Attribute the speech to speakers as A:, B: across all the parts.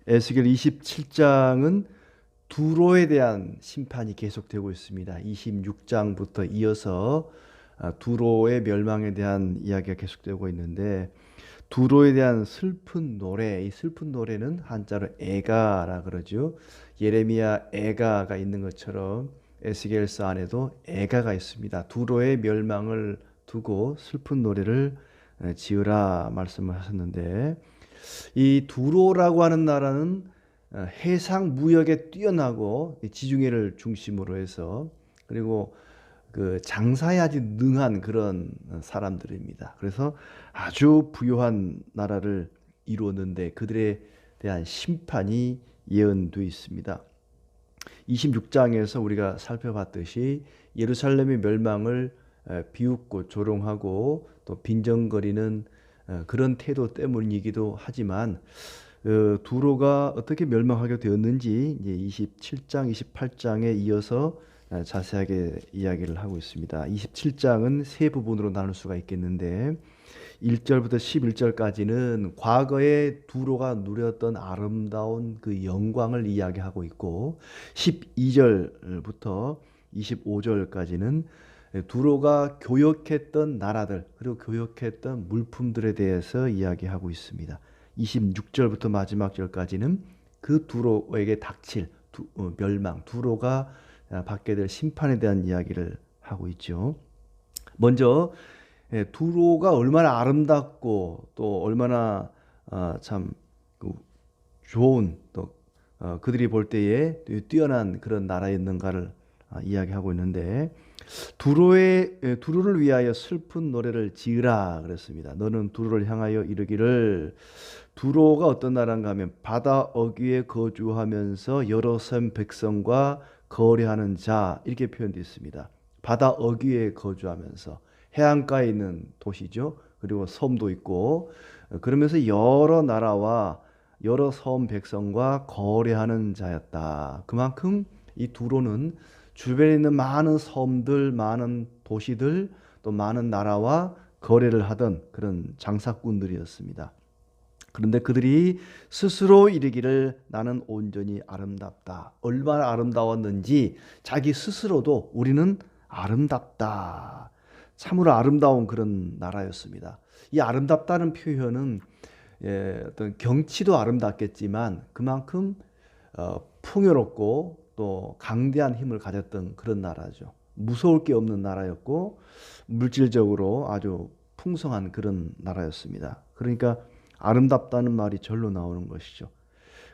A: 에스겔 27장은 두로에 대한 심판이 계속되고 있습니다. 26장부터 이어서 두로의 멸망에 대한 이야기가 계속되고 있는데, 두로에 대한 슬픈 노래, 이 슬픈 노래는 한자로 애가라 그러죠. 예레미야 애가가 있는 것처럼 에스겔서 안에도 애가가 있습니다. 두로의 멸망을 두고 슬픈 노래를 지으라 말씀을 하셨는데, 이 두로라고 하는 나라는 해상 무역에 뛰어나고 지중해를 중심으로 해서, 그리고 그 장사에 아주 능한 그런 사람들입니다. 그래서 아주 부유한 나라를 이루었는데 그들에 대한 심판이 예언되어 있습니다. 26장에서 우리가 살펴봤듯이 예루살렘의 멸망을 비웃고 조롱하고 또 빈정거리는 그런 태도 때문이기도 하지만, 두로가 어떻게 멸망하게 되었는지 이제 27장, 28장에 이어서 자세하게 이야기를 하고 있습니다. 27장은 세 부분으로 나눌 수가 있겠는데, 1절부터 11절까지는 과거에 두로가 누렸던 아름다운 그 영광을 이야기하고 있고, 12절부터 25절까지는 두로가 교역했던 나라들 그리고 교역했던 물품들에 대해서 이야기하고 있습니다. 26절부터 마지막 절까지는 그 두로에게 닥칠 멸망, 두로가 받게 될 심판에 대한 이야기를 하고 있죠. 먼저 두로가 얼마나 아름답고 또 얼마나 참 좋은, 또 그들이 볼 때에 뛰어난 그런 나라였는가를 이야기하고 있는데, 두로를 위하여 슬픈 노래를 지으라 그랬습니다. 너는 두로를 향하여 이르기를, 두로가 어떤 나라인가 하면 바다 어귀에 거주하면서 여러 섬 백성과 거래하는 자, 이렇게 표현되어 있습니다. 바다 어귀에 거주하면서, 해안가에 있는 도시죠. 그리고 섬도 있고, 그러면서 여러 나라와 여러 섬 백성과 거래하는 자였다. 그만큼 이 두로는 주변에 있는 많은 섬들, 많은 도시들, 또 많은 나라와 거래를 하던 그런 장사꾼들이었습니다. 그런데 그들이 스스로 이르기를 나는 온전히 아름답다. 얼마나 아름다웠는지 자기 스스로도 우리는 아름답다. 참으로 아름다운 그런 나라였습니다. 이 아름답다는 표현은 어떤 경치도 아름답겠지만 그만큼 풍요롭고 또 강대한 힘을 가졌던 그런 나라죠. 무서울 게 없는 나라였고 물질적으로 아주 풍성한 그런 나라였습니다. 그러니까 아름답다는 말이 절로 나오는 것이죠.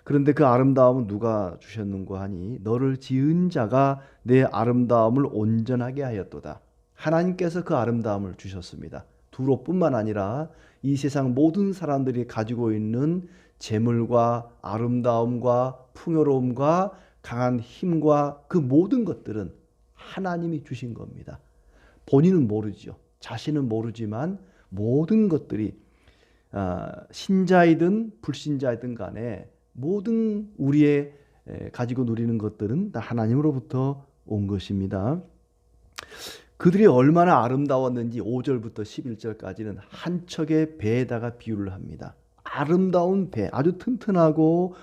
A: 그런데 그 아름다움은 누가 주셨는고 하니, 너를 지은 자가 내 아름다움을 온전하게 하였도다. 하나님께서 그 아름다움을 주셨습니다. 두로뿐만 아니라 이 세상 모든 사람들이 가지고 있는 재물과 아름다움과 풍요로움과 강한 힘과 그 모든 것들은 하나님이 주신 겁니다. 본인은 모르죠. 자신은 모르지만 모든 것들이 신자이든 불신자이든 간에 모든 우리의 가지고 누리는 것들은 다 하나님으로부터 온 것입니다. 그들이 얼마나 아름다웠는지 5절부터 11절까지는 한 척의 배에다가 비유를 합니다. 아름다운 배, 아주 튼튼하고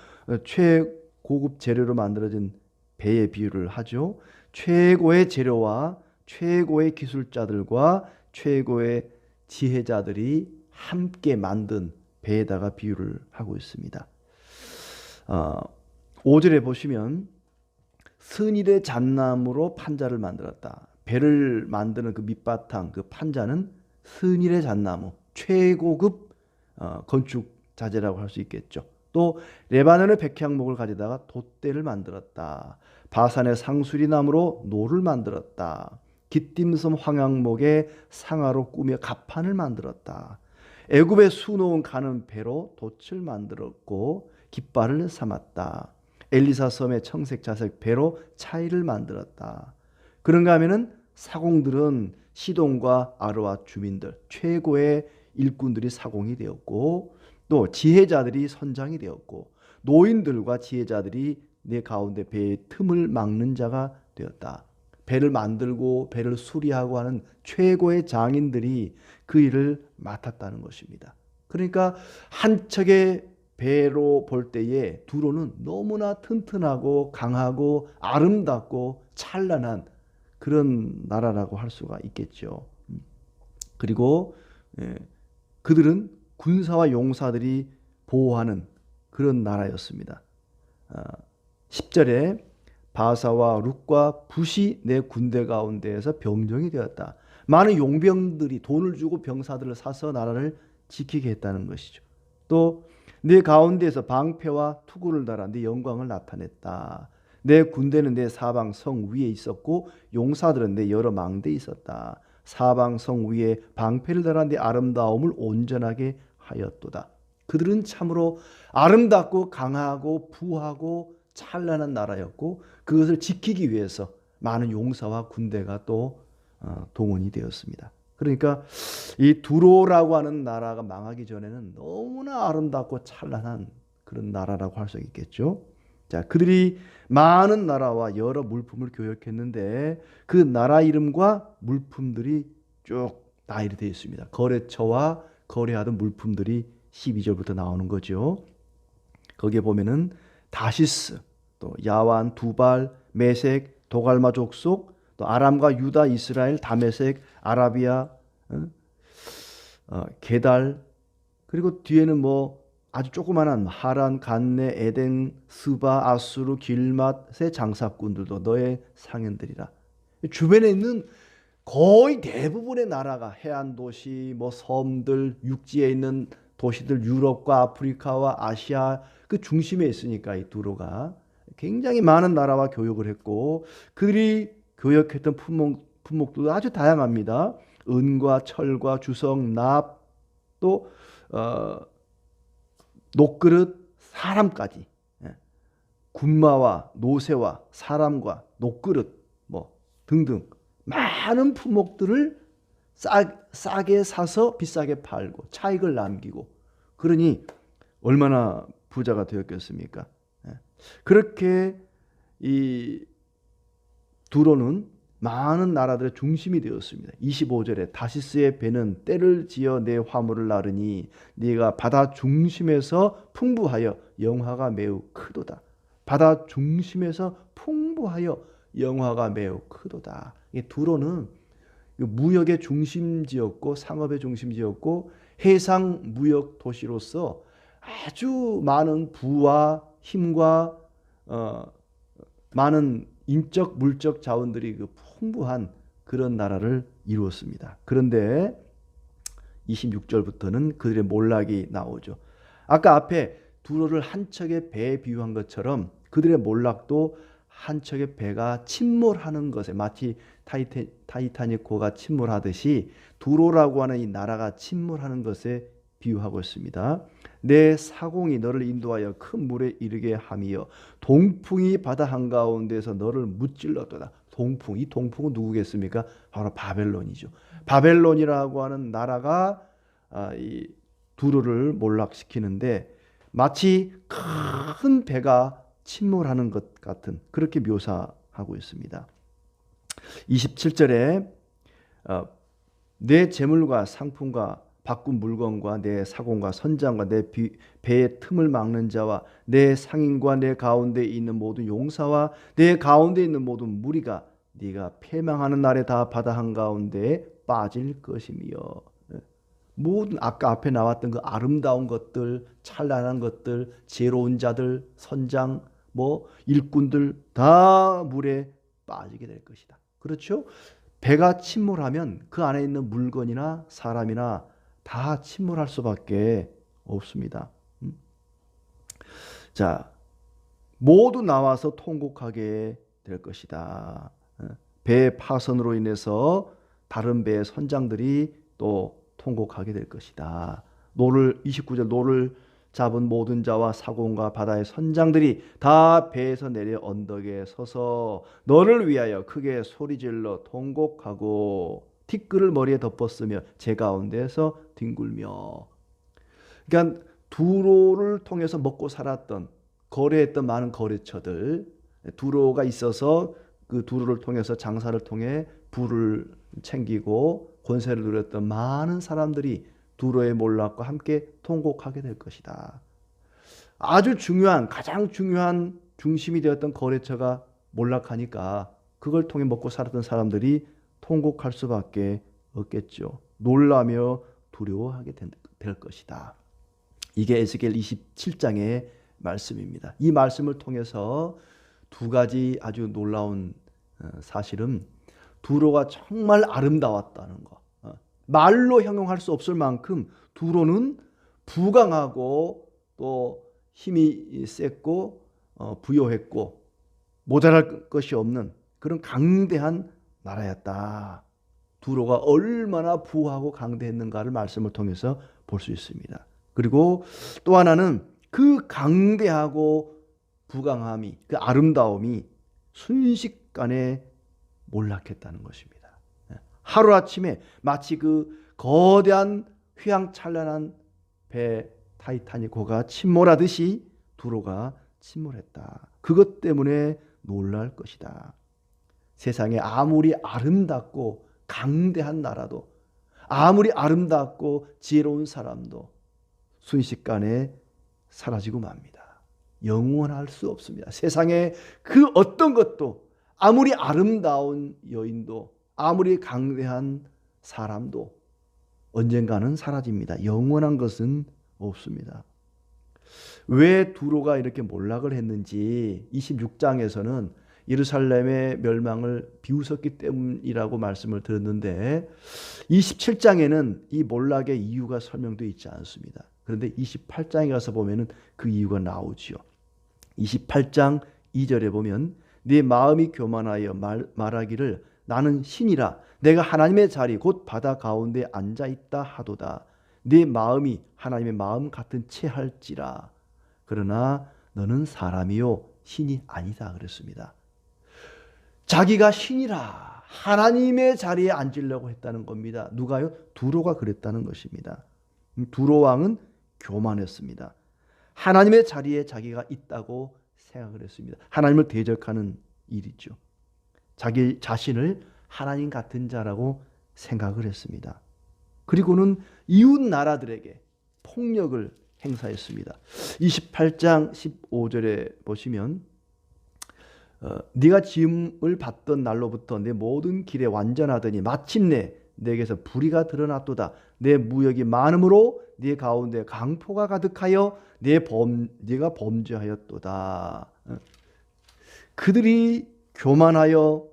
A: 최고급 재료로 만들어진 배의 비유를 하죠. 최고의 재료와 최고의 기술자들과 최고의 지혜자들이 함께 만든 배에다가 비유를 하고 있습니다. 5절에 보시면 스닐의 잣나무로 판자를 만들었다. 배를 만드는 그 밑바탕, 그 판자는 스닐의 잣나무, 최고급 건축 자재라고 할 수 있겠죠. 또 레바논의 백향목을 가져다가 돛대를 만들었다. 바산의 상수리 나무로 노를 만들었다. 기띔섬 황양목의 상아로 꾸며 갑판을 만들었다. 애굽에 수놓은 가는 배로 돛을 만들었고 깃발을 삼았다. 엘리사 섬의 청색 자색 배로 차이를 만들었다. 그런가 하면은 사공들은 시돈과 아르와 주민들, 최고의 일꾼들이 사공이 되었고, 또 지혜자들이 선장이 되었고, 노인들과 지혜자들이 내 가운데 배의 틈을 막는 자가 되었다. 배를 만들고 배를 수리하고 하는 최고의 장인들이 그 일을 맡았다는 것입니다. 그러니까 한 척의 배로 볼 때에 두로는 너무나 튼튼하고 강하고 아름답고 찬란한 그런 나라라고 할 수가 있겠죠. 그리고 예, 그들은 군사와 용사들이 보호하는 그런 나라였습니다. 10절에 바사와 룻과 붓이 내 군대 가운데에서 병정이 되었다. 많은 용병들이 돈을 주고 병사들을 사서 나라를 지키게 했다는 것이죠. 또 내 가운데에서 방패와 투구를 달아 네 영광을 나타냈다. 내 군대는 내 사방 성 위에 있었고 용사들은 내 여러 망대에 있었다. 사방 성 위에 방패를 달아 네 아름다움을 온전하게 하였도다. 그들은 참으로 아름답고 강하고 부하고 찬란한 나라였고 그것을 지키기 위해서 많은 용사와 군대가 또 동원이 되었습니다. 그러니까 이 두로라고 하는 나라가 망하기 전에는 너무나 아름답고 찬란한 그런 나라라고 할 수 있겠죠. 자, 그들이 많은 나라와 여러 물품을 교역했는데 그 나라 이름과 물품들이 쭉 나열이 되어 있습니다. 거래처와 거래하던 물품들이 12절부터 나오는 거죠. 거기에 보면은 다시스, 또 야완, 두발, 메색, 도갈마 족속, 또 아람과 유다, 이스라엘, 다메색, 아라비아, 게달, 그리고 뒤에는 뭐 아주 조그만한 하란, 간네, 에덴, 스바, 아수르, 길맛의 장사꾼들도 너의 상인들이라. 주변에 있는 거의 대부분의 나라가 해안 도시, 뭐 섬들, 육지에 있는 도시들, 유럽과 아프리카와 아시아 그 중심에 있으니까 이 두로가 굉장히 많은 나라와 교역을 했고 그들이 교역했던 품목도 아주 다양합니다. 은과 철과 주성, 납, 또 녹그릇, 사람까지, 군마와 노새와 사람과 녹그릇 뭐 등등 많은 품목들을 싸게 사서 비싸게 팔고 차익을 남기고 그러니 얼마나 부자가 되었겠습니까? 그렇게 이 두로는 많은 나라들의 중심이 되었습니다. 25절에 다시스의 배는 때를 지어 내 화물을 나르니 네가 바다 중심에서 풍부하여 영화가 매우 크도다. 바다 중심에서 풍부하여 영화가 매우 크도다. 이 두로는 무역의 중심지였고 상업의 중심지였고 해상 무역 도시로서 아주 많은 부와 힘과 많은 인적 물적 자원들이 그 풍부한 그런 나라를 이루었습니다. 그런데 26절부터는 그들의 몰락이 나오죠. 아까 앞에 두로를 한 척의 배에 비유한 것처럼 그들의 몰락도 한 척의 배가 침몰하는 것에 마치 타이타닉호가 침몰하듯이 두로라고 하는 이 나라가 침몰하는 것에 비유하고 있습니다. 내 사공이 너를 인도하여 큰 물에 이르게 함이여 동풍이 바다 한가운데서 너를 무찔렀도다. 동풍, 이 동풍은 누구겠습니까? 바로 바벨론이죠. 바벨론이라고 하는 나라가 이 두로를 몰락시키는데 마치 큰 배가 침몰하는 것 같은 그렇게 묘사하고 있습니다. 27절에 내 재물과 상품과 바꾼 물건과 내 사공과 선장과 내 배의 틈을 막는 자와 내 상인과 내 가운데 있는 모든 용사와 내 가운데 있는 모든 무리가 네가 패망하는 날에 다 바다 한가운데에 빠질 것이며 모든 아까 앞에 나왔던 그 아름다운 것들, 찬란한 것들, 지혜로운 자들, 선장, 뭐 일꾼들 다 물에 빠지게 될 것이다. 그렇죠? 배가 침몰하면 그 안에 있는 물건이나 사람이나 다 침몰할 수밖에 없습니다. 자, 모두 나와서 통곡하게 될 것이다. 배 파선으로 인해서 다른 배의 선장들이 또 통곡하게 될 것이다. 29절 노를 잡은 모든 자와 사공과 바다의 선장들이 다 배에서 내려 언덕에 서서 너를 위하여 크게 소리질러 통곡하고 티끌을 머리에 덮었으며 제 가운데서 뒹굴며. 그러니까 두로를 통해서 먹고 살았던 거래했던 많은 거래처들 두로가 있어서 그 두로를 통해서 장사를 통해 부를 챙기고 권세를 누렸던 많은 사람들이 두로의 몰락과 함께 통곡하게 될 것이다. 아주 중요한, 가장 중요한 중심이 되었던 거래처가 몰락하니까 그걸 통해 먹고 살았던 사람들이 통곡할 수밖에 없겠죠. 놀라며 두려워하게 될 것이다. 이게 에스겔 27장의 말씀입니다. 이 말씀을 통해서 두 가지 아주 놀라운 사실은 두로가 정말 아름다웠다는 거. 말로 형용할 수 없을 만큼 두로는 부강하고 또 힘이 셌고 부요했고 모자랄 것이 없는 그런 강대한 나라였다. 두로가 얼마나 부하고 강대했는가를 말씀을 통해서 볼 수 있습니다. 그리고 또 하나는 그 강대하고 부강함이, 그 아름다움이 순식간에 몰락했다는 것입니다. 하루아침에 마치 그 거대한 휘황찬란한 배 타이타닉호가 침몰하듯이 두로가 침몰했다. 그것 때문에 놀랄 것이다. 세상에 아무리 아름답고 강대한 나라도, 아무리 아름답고 지혜로운 사람도 순식간에 사라지고 맙니다. 영원할 수 없습니다. 세상에 그 어떤 것도, 아무리 아름다운 여인도, 아무리 강대한 사람도 언젠가는 사라집니다. 영원한 것은 없습니다. 왜 두로가 이렇게 몰락을 했는지 26장에서는 예루살렘의 멸망을 비웃었기 때문이라고 말씀을 드렸는데 27장에는 이 몰락의 이유가 설명되어 있지 않습니다. 그런데 28장에 가서 보면 그 이유가 나오지요. 28장 2절에 보면 네 마음이 교만하여 말하기를 나는 신이라 내가 하나님의 자리 곧 바다 가운데 앉아있다 하도다. 네 마음이 하나님의 마음 같은 체할지라. 그러나 너는 사람이요 신이 아니다 그랬습니다. 자기가 신이라 하나님의 자리에 앉으려고 했다는 겁니다. 누가요? 두로가 그랬다는 것입니다. 두로 왕은 교만했습니다. 하나님의 자리에 자기가 있다고 생각을 했습니다. 하나님을 대적하는 일이죠. 자기 자신을 하나님 같은 자라고 생각을 했습니다. 그리고는 이웃 나라들에게 폭력을 행사했습니다. 28장 15절에 보시면 네가 지음을 받던 날로부터 내 모든 길에 완전하더니 마침내 내게서 불의가 드러났도다. 내 무역이 많음으로 네 가운데 강포가 가득하여 네가 범죄하였도다. 그들이 교만하여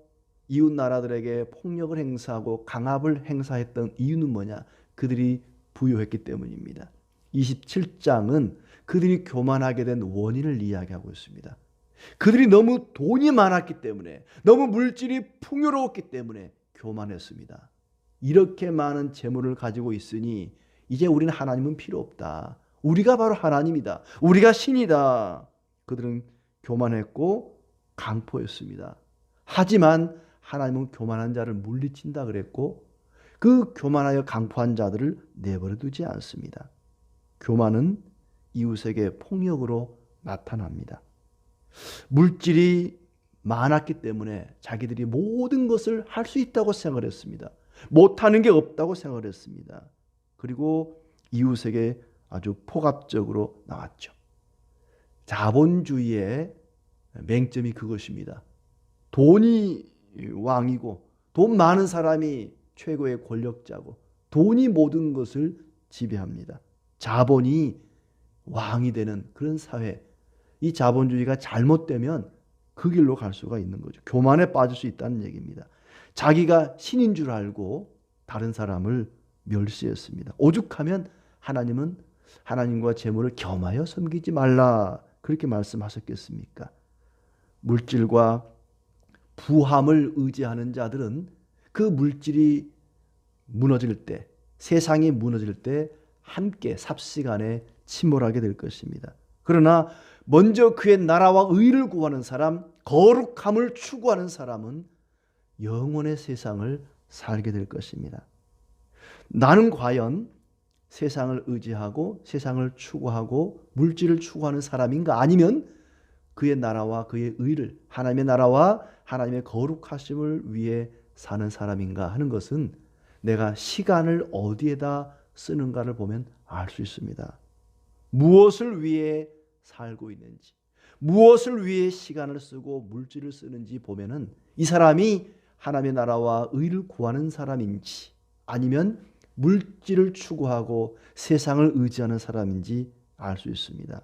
A: 이웃 나라들에게 폭력을 행사하고 강압을 행사했던 이유는 뭐냐? 그들이 부유했기 때문입니다. 27장은 그들이 교만하게 된 원인을 이야기하고 있습니다. 그들이 너무 돈이 많았기 때문에, 너무 물질이 풍요로웠기 때문에 교만했습니다. 이렇게 많은 재물을 가지고 있으니 이제 우리는 하나님은 필요 없다. 우리가 바로 하나님이다. 우리가 신이다. 그들은 교만했고 강포했습니다. 하지만 하나님은 교만한 자를 물리친다 그랬고 그 교만하여 강포한 자들을 내버려 두지 않습니다. 교만은 이웃에게 폭력으로 나타납니다. 물질이 많았기 때문에 자기들이 모든 것을 할 수 있다고 생각을 했습니다. 못하는 게 없다고 생각을 했습니다. 그리고 이웃에게 아주 폭압적으로 나왔죠. 자본주의의 맹점이 그것입니다. 돈이 왕이고 돈 많은 사람이 최고의 권력자고 돈이 모든 것을 지배합니다. 자본이 왕이 되는 그런 사회, 이 자본주의가 잘못되면 그 길로 갈 수가 있는 거죠. 교만에 빠질 수 있다는 얘기입니다. 자기가 신인 줄 알고 다른 사람을 멸시했습니다. 오죽하면 하나님은 하나님과 재물을 겸하여 섬기지 말라 그렇게 말씀하셨겠습니까? 물질과 부함을 의지하는 자들은 그 물질이 무너질 때, 세상이 무너질 때 함께 삽시간에 침몰하게 될 것입니다. 그러나 먼저 그의 나라와 의를 구하는 사람, 거룩함을 추구하는 사람은 영원의 세상을 살게 될 것입니다. 나는 과연 세상을 의지하고 세상을 추구하고 물질을 추구하는 사람인가? 아니면 그의 나라와 그의 의를, 하나님의 나라와 하나님의 거룩하심을 위해 사는 사람인가 하는 것은 내가 시간을 어디에다 쓰는가를 보면 알 수 있습니다. 무엇을 위해 살고 있는지, 무엇을 위해 시간을 쓰고 물질을 쓰는지 보면은 이 사람이 하나님의 나라와 의를 구하는 사람인지 아니면 물질을 추구하고 세상을 의지하는 사람인지 알 수 있습니다.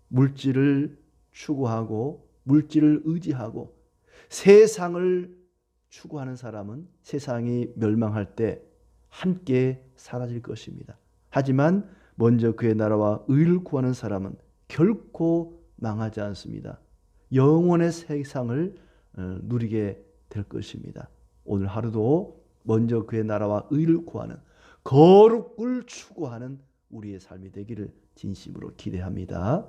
A: 물질을 추구하고 물질을 의지하고 세상을 추구하는 사람은 세상이 멸망할 때 함께 사라질 것입니다. 하지만 먼저 그의 나라와 의를 구하는 사람은 결코 망하지 않습니다. 영원의 세상을 누리게 될 것입니다. 오늘 하루도 먼저 그의 나라와 의를 구하는 거룩을 추구하는 우리의 삶이 되기를 진심으로 기대합니다.